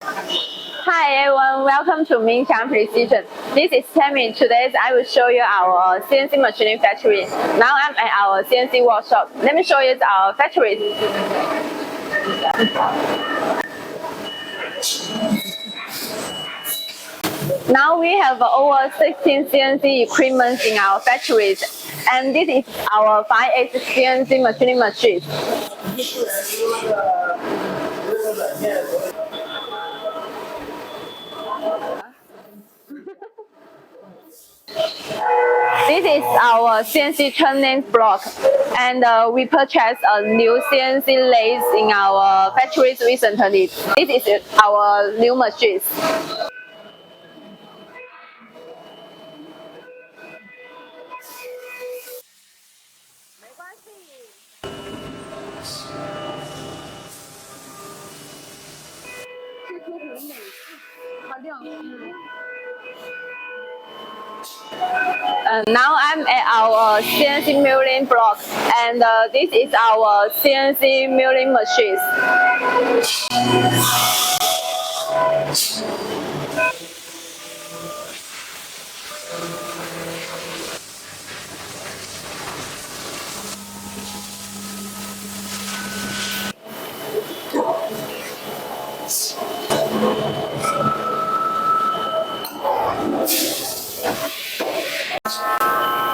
Hi everyone, welcome to Minxiang Precision. This is Tammy. Today I will show you our CNC machining factory. Now I'm at our CNC workshop. Let me show you our factory. Now we have over 16 CNC equipment in our factories, and this is our 5-axis CNC machining machine. This is our CNC turning block, and we purchased a new CNC lathe in our factories recently. This is our new machines. Now I'm at our CNC milling block, and this is our CNC milling machines.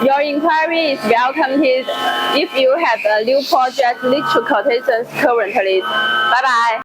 Your inquiry is welcomed if you have a new project need to quotations currently. Bye bye.